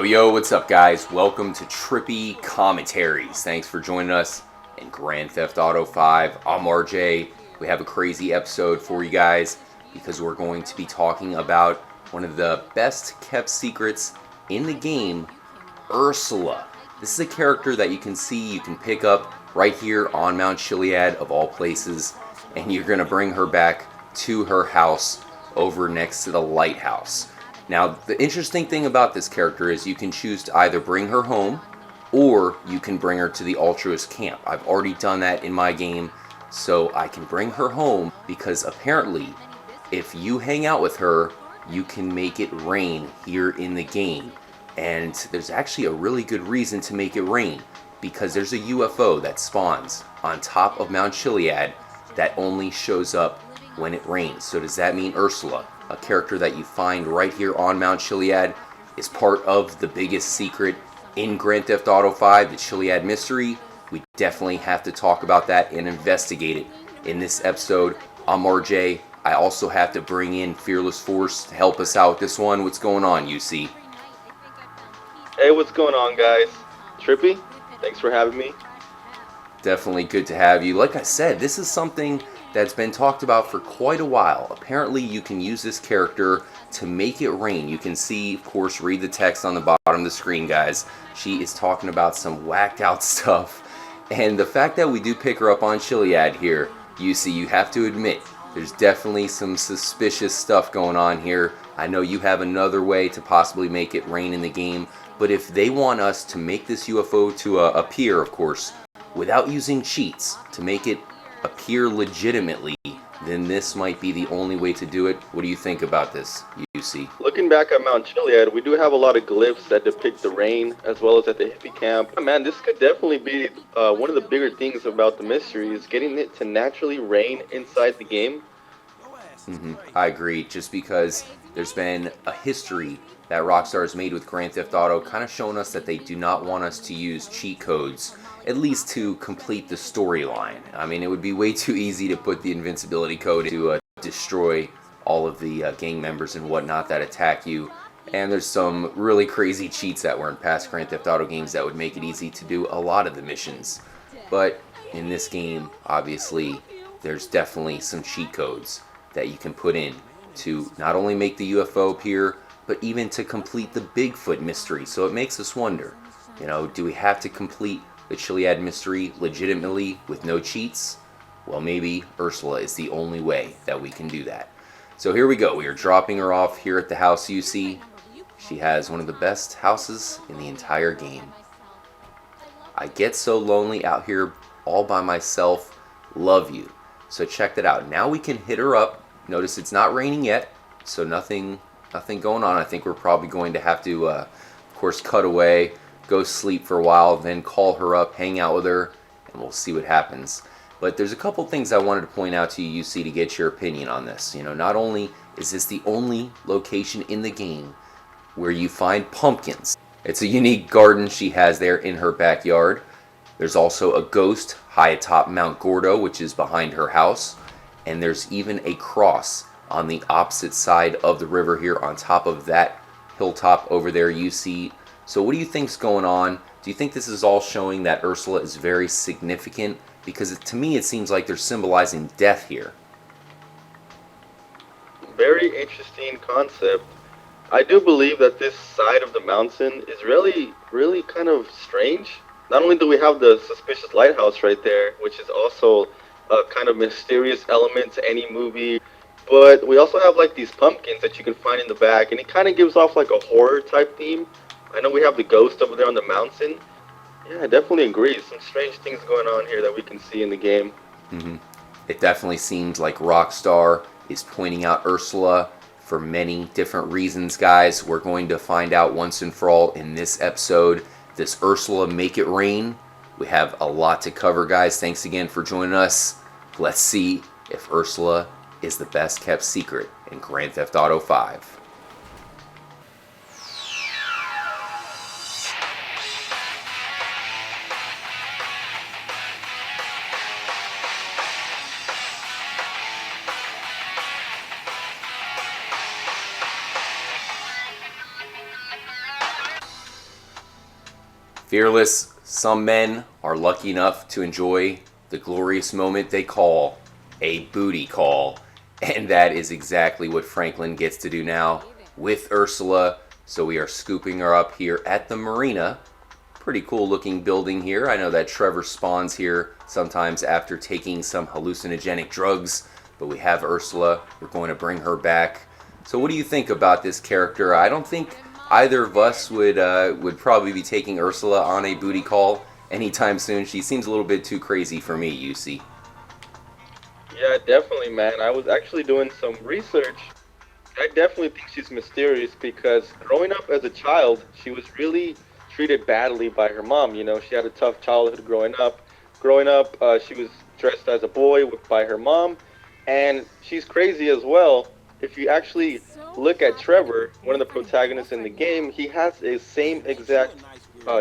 Yo, what's up, guys? Welcome to Trippy Commentaries. Thanks for joining us in Grand Theft Auto 5. I'm RJ. We have a crazy episode for you guys because we're going to be talking about one of the best kept secrets in the game, Ursula. This is a character that you can pick up right here on Mount Chiliad, of all places, and you're going to bring her back to her house over next to the lighthouse. Now, the interesting thing about this character is you can choose to either bring her home or you can bring her to the altruist camp. I've already done that in my game, so I can bring her home because apparently if you hang out with her, you can make it rain here in the game. And there's actually a really good reason to make it rain, because there's a UFO that spawns on top of Mount Chiliad that only shows up when it rains. So does that mean Ursula, a character that you find right here on Mount Chiliad, is part of the biggest secret in Grand Theft Auto 5, the Chiliad mystery? We definitely have to talk about that and investigate it in this episode. I'm RJ. I also have to bring in FearLessForce to help us out with this one. What's going on, UC? Hey, what's going on, guys? Trippy, thanks for having me. Definitely good to have you. Like I said, this is something that's been talked about for quite a while. Apparently, you can use this character to make it rain. You can see, of course, read the text on the bottom of the screen, guys. She is talking about some whacked out stuff. And the fact that we do pick her up on Chiliad here, UC, you have to admit, there's definitely some suspicious stuff going on here. I know you have another way to possibly make it rain in the game, but if they want us to make this UFO to appear, of course, without using cheats, to make it appear legitimately, then this might be the only way to do it. What do you think about this, UC? Looking back at Mount Chiliad, we do have a lot of glyphs that depict the rain, as well as at the hippie camp. Man, this could definitely be one of the bigger things about the mystery, is getting it to naturally rain inside the game. I agree, just because there's been a history that Rockstar has made with Grand Theft Auto, kind of showing us that they do not want us to use cheat codes, at least to complete the storyline. I mean, it would be way too easy to put the invincibility code to destroy all of the gang members and whatnot that attack you. And there's some really crazy cheats that were in past Grand Theft Auto games that would make it easy to do a lot of the missions. But in this game, obviously, there's definitely some cheat codes that you can put in to not only make the UFO appear, but even to complete the Bigfoot mystery. So it makes us wonder, do we have to complete the Chiliad mystery legitimately with no cheats? Well, maybe Ursula is the only way that we can do that. So here we go. We are dropping her off here at the house you see. She has one of the best houses in the entire game. I get so lonely out here all by myself. Love you. So check that out. Now we can hit her up. Notice it's not raining yet, so nothing going on. I think we're probably going to have to, of course, cut away, go sleep for a while, then call her up, hang out with her, and we'll see what happens. But there's a couple things I wanted to point out to you, UC, to get your opinion on this. Not only is this the only location in the game where you find pumpkins. It's a unique garden she has there in her backyard. There's also a ghost high atop Mount Gordo, which is behind her house. And there's even a cross on the opposite side of the river here on top of that hilltop over there you see. So what do you think's going on? Do you think this is all showing that Ursula is very significant? Because to me it seems like they're symbolizing death here. Very interesting concept. I do believe that this side of the mountain is really, really kind of strange. Not only do we have the suspicious lighthouse right there, which is also a kind of mysterious element to any movie, but we also have like these pumpkins that you can find in the back, and it kind of gives off like a horror type theme. I know we have the ghost over there on the mountain. Yeah, I definitely agree. Some strange things going on here that we can see in the game. It definitely seems like Rockstar is pointing out Ursula for many different reasons, guys. We're going to find out once and for all in this episode. This Ursula Make It Rain. We have a lot to cover, guys. Thanks again for joining us. Let's see if Ursula is the best kept secret in Grand Theft Auto 5. Fearless, some men are lucky enough to enjoy the glorious moment they call a booty call. And that is exactly what Franklin gets to do now with Ursula. So we are scooping her up here at the marina. Pretty cool looking building here. I know that Trevor spawns here sometimes after taking some hallucinogenic drugs, but we have Ursula. We're going to bring her back. So what do you think about this character? I don't think either of us would probably be taking Ursula on a booty call anytime soon. She seems a little bit too crazy for me, UC. Yeah, definitely, man. I was actually doing some research. I definitely think she's mysterious because growing up as a child, she was really treated badly by her mom. You know, she had a tough childhood growing up. Growing up, she was dressed as a boy by her mom, and she's crazy as well. If you actually look at Trevor, one of the protagonists in the game, he has a same exact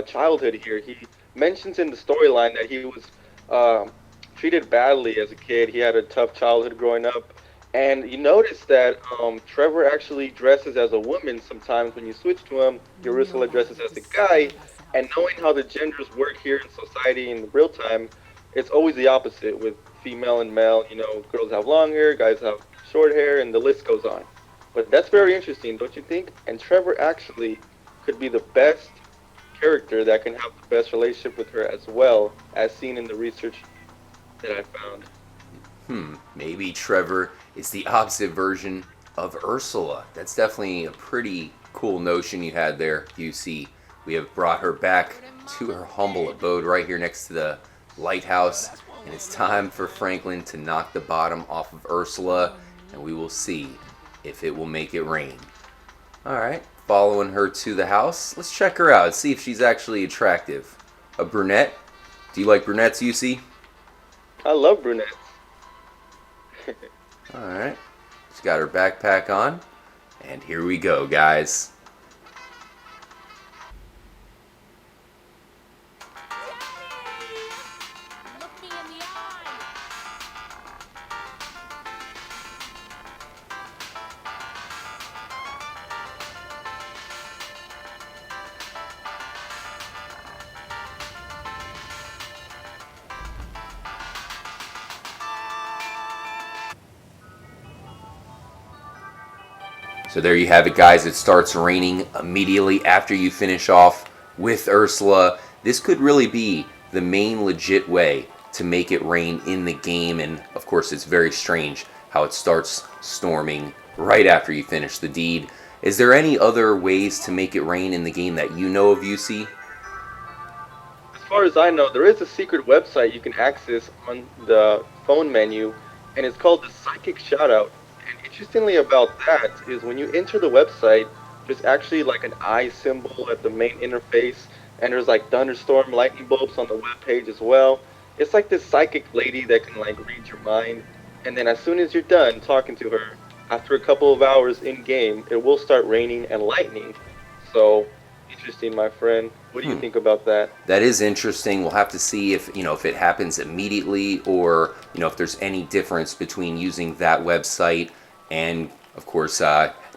childhood here. He mentions in the storyline that he was treated badly as a kid. He had a tough childhood growing up. And you notice that Trevor actually dresses as a woman sometimes when you switch to him. Ursula dresses as a guy. And knowing how the genders work here in society in real time, it's always the opposite with female and male. You know, girls have long hair, guys have short hair, and the list goes on. But that's very interesting, don't you think? And Trevor actually could be the best character that can have the best relationship with her as well, as seen in the research that I found. Maybe Trevor is the opposite version of Ursula. That's definitely a pretty cool notion you had there, UC. We have brought her back to her humble abode right here next to the lighthouse. And it's time for Franklin to knock the bottom off of Ursula. And we will see if it will make it rain. Alright, following her to the house. Let's check her out, see if she's actually attractive. A brunette? Do you like brunettes, UC? I love brunettes. Alright, she's got her backpack on, and here we go, guys. Look me in the eye. So there you have it, guys. It starts raining immediately after you finish off with Ursula. This could really be the main legit way to make it rain in the game, and of course it's very strange how it starts storming right after you finish the deed. Is there any other ways to make it rain in the game that you know of, UC? As far as I know, there is a secret website you can access on the phone menu, and it's called the Psychic Shoutout. And interestingly about that is when you enter the website, there's actually like an eye symbol at the main interface, and there's like thunderstorm lightning bolts on the web page as well. It's like this psychic lady that can like read your mind, and then as soon as you're done talking to her, after a couple of hours in game, it will start raining and lightning. So interesting, my friend. What do you think about that? That is interesting. We'll have to see if it happens immediately, or if there's any difference between using that website and, of course,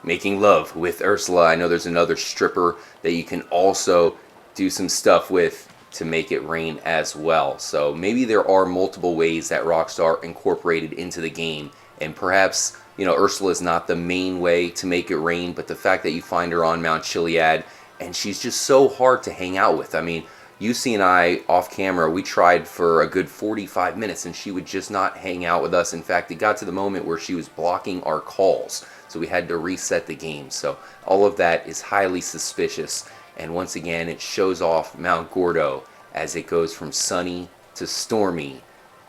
making love with Ursula. I know there's another stripper that you can also do some stuff with to make it rain as well. So maybe there are multiple ways that Rockstar incorporated into the game, and perhaps Ursula is not the main way to make it rain, but the fact that you find her on Mount Chiliad, and she's just so hard to hang out with. I mean, UC and I, off camera, we tried for a good 45 minutes, and she would just not hang out with us. In fact, it got to the moment where she was blocking our calls, so we had to reset the game. So all of that is highly suspicious. And once again, it shows off Mount Gordo as it goes from sunny to stormy.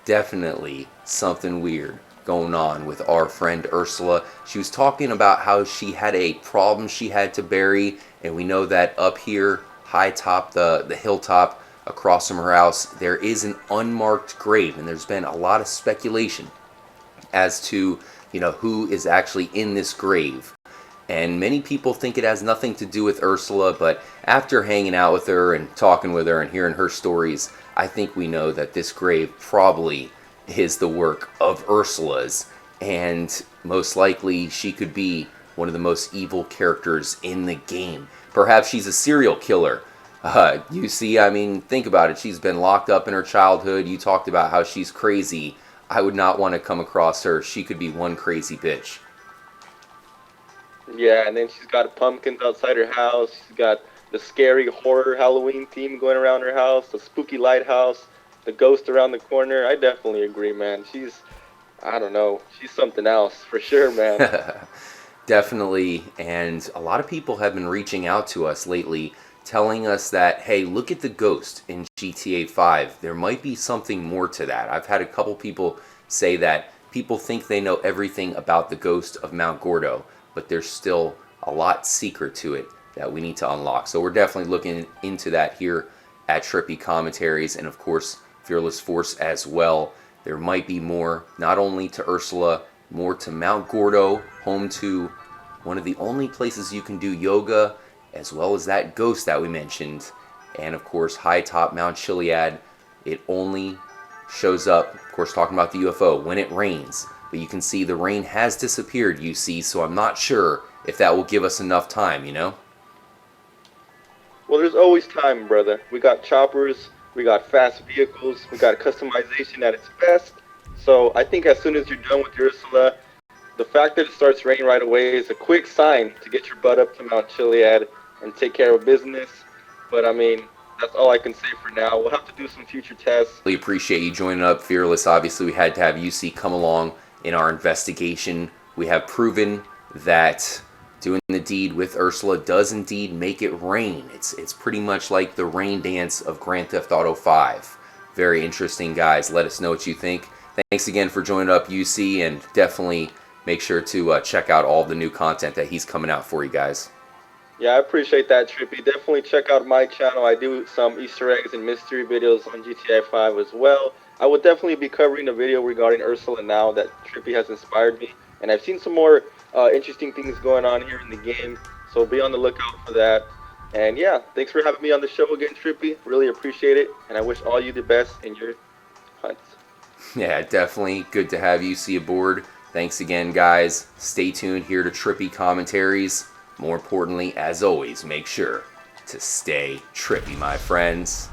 Definitely something weird going on with our friend Ursula. She was talking about how she had a problem she had to bury, and we know that up here, high top, the hilltop across from her house, there is an unmarked grave, and there's been a lot of speculation as to who is actually in this grave. And many people think it has nothing to do with Ursula, but after hanging out with her and talking with her and hearing her stories, I think we know that this grave probably is the work of Ursula's, and most likely she could be one of the most evil characters in the game. Perhaps she's a serial killer. You see, I mean, think about it. She's been locked up in her childhood. You talked about how she's crazy. I would not want to come across her. She could be one crazy bitch. Yeah, and then she's got pumpkins outside her house. She's got the scary horror Halloween theme going around her house, the spooky lighthouse, the ghost around the corner. I definitely agree, man. I don't know, she's something else for sure, man. Definitely. And a lot of people have been reaching out to us lately telling us that, hey, look at the ghost in GTA 5. There might be something more to that. I've had a couple people say that people think they know everything about the ghost of Mount Gordo, but there's still a lot secret to it that we need to unlock. So we're definitely looking into that here at Trippy Commentaries, and of course Fearless Force as well. There might be more, not only to Ursula, more to Mount Gordo, home to one of the only places you can do yoga, as well as that ghost that we mentioned, and of course high top Mount Chiliad. It only shows up, of course talking about the UFO, when it rains. But you can see the rain has disappeared, you see, so I'm not sure if that will give us enough time, you know? Well, there's always time, brother. We got choppers, we got fast vehicles, we got customization at its best. So I think as soon as you're done with Ursula, the fact that it starts raining right away is a quick sign to get your butt up to Mount Chiliad and take care of business. But I mean, that's all I can say for now. We'll have to do some future tests. We appreciate you joining up, Fearless. Obviously, we had to have UC come along in our investigation. We have proven that doing the deed with Ursula does indeed make it rain. It's pretty much like the rain dance of Grand Theft Auto 5. Very interesting, guys. Let us know what you think. Thanks again for joining up, UC, and definitely make sure to check out all the new content that he's coming out for you guys. Yeah, I appreciate that, Trippy. Definitely check out my channel. I do some Easter eggs and mystery videos on GTA 5 as well. I will definitely be covering a video regarding Ursula now that Trippy has inspired me. And I've seen some more interesting things going on here in the game, so be on the lookout for that. And yeah, thanks for having me on the show again, Trippy. Really appreciate it, and I wish all you the best in your hunts. Yeah, definitely good to have UC aboard. Thanks again, guys. Stay tuned here to Trippy Commentaries. More importantly, as always, make sure to stay trippy, my friends.